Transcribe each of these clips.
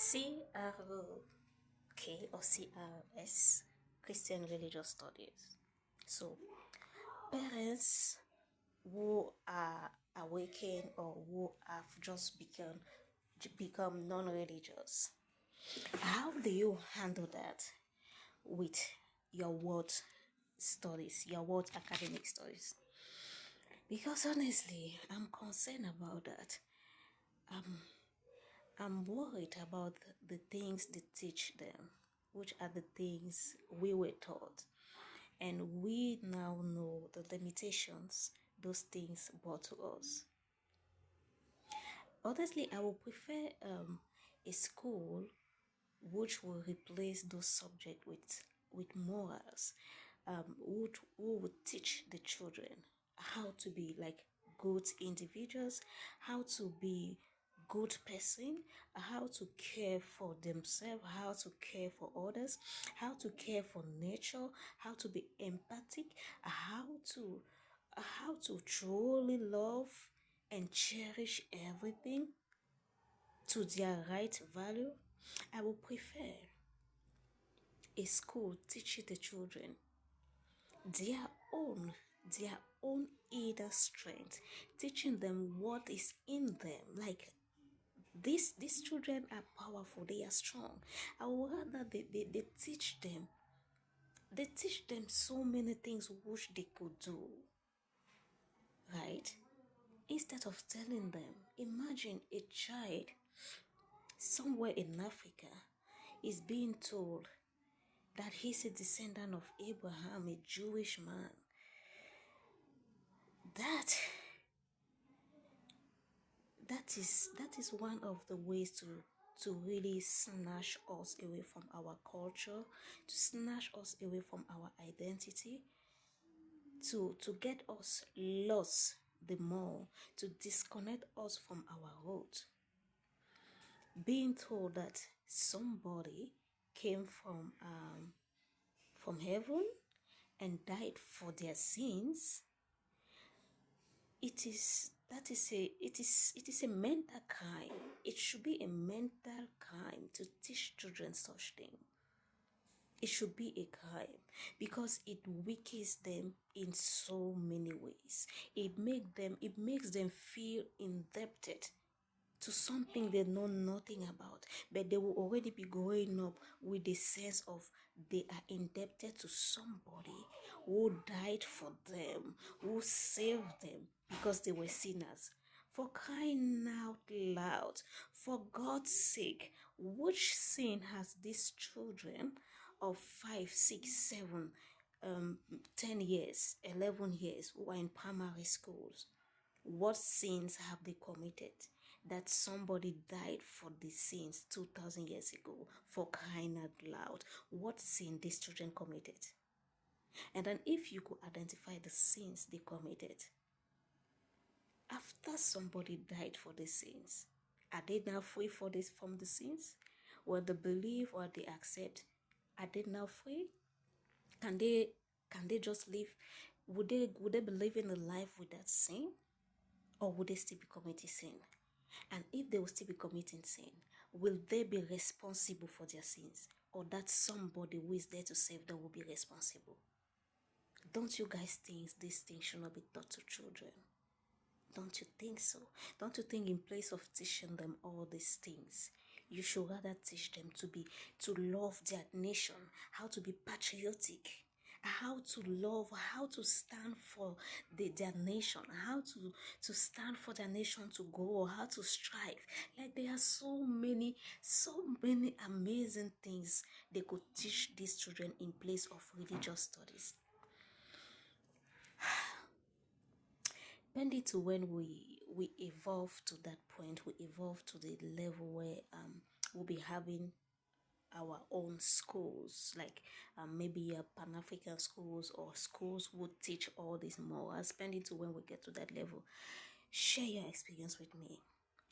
CRK or CRS, Christian Religious Studies. So, parents who are awakened or who have just become non-religious, how do you handle that with your world studies, your world academic studies? Because honestly, I'm concerned about that. I'm worried about the things they teach them, which are the things we were taught. And we now know the limitations those things brought to us. Honestly, I would prefer a school which will replace those subjects with morals, who would teach the children how to be like good individuals, how to be good person, how to care for themselves, how to care for others, how to care for nature, how to be empathic, how to truly love and cherish everything to their right value. I would prefer a school teaching the children their own their own inner strength, teaching them what is in them. Like these children are powerful, they are strong. I would rather they teach them so many things which they could do, right? Instead of telling them, imagine a child somewhere in Africa is being told that he's a descendant of Abraham, a Jewish man. That is one of the ways to really snatch us away from our culture, to snatch us away from our identity, to get us lost the more, to disconnect us from our roots. Being told that somebody came from heaven and died for their sins, it is a mental crime. It should be a mental crime to teach children such thing. It should be a crime because it weakens them in so many ways. It makes them feel indebted to something they know nothing about, but they will already be growing up with the sense of they are indebted to somebody who died for them, who saved them because they were sinners. For crying out loud, for God's sake, which sin has these children of 5, 6, 7, 10 years, 11 years who are in primary schools? What sins have they committed that somebody died for the sins 2,000 years ago? For crying out loud, what sin these children committed? And then if you could identify the sins they committed, after somebody died for the sins, are they now free from the sins? Will they believe or they accept? Are they now free? Can they just live? Would they be living a life without sin? Or would they still be committing sin? And if they will still be committing sin, will they be responsible for their sins? Or that somebody who is there to save them will be responsible? Don't you guys think this thing should not be taught to children? Don't you think so? Don't you think in place of teaching them all these things, you should rather teach them to love their nation, how to be patriotic, how to love, how to stand for their nation, how to stand for their nation to grow, how to strive. Like there are so many amazing things they could teach these children in place of religious studies. Pending to when we evolve to that point, we evolve to the level where we'll be having our own schools, like maybe Pan-African schools or schools would teach all these morals. Pending to when we get to that level, share your experience with me.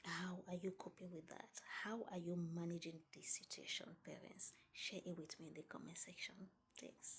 How are you coping with that? How are you managing this situation, parents? Share it with me in the comment section. Thanks.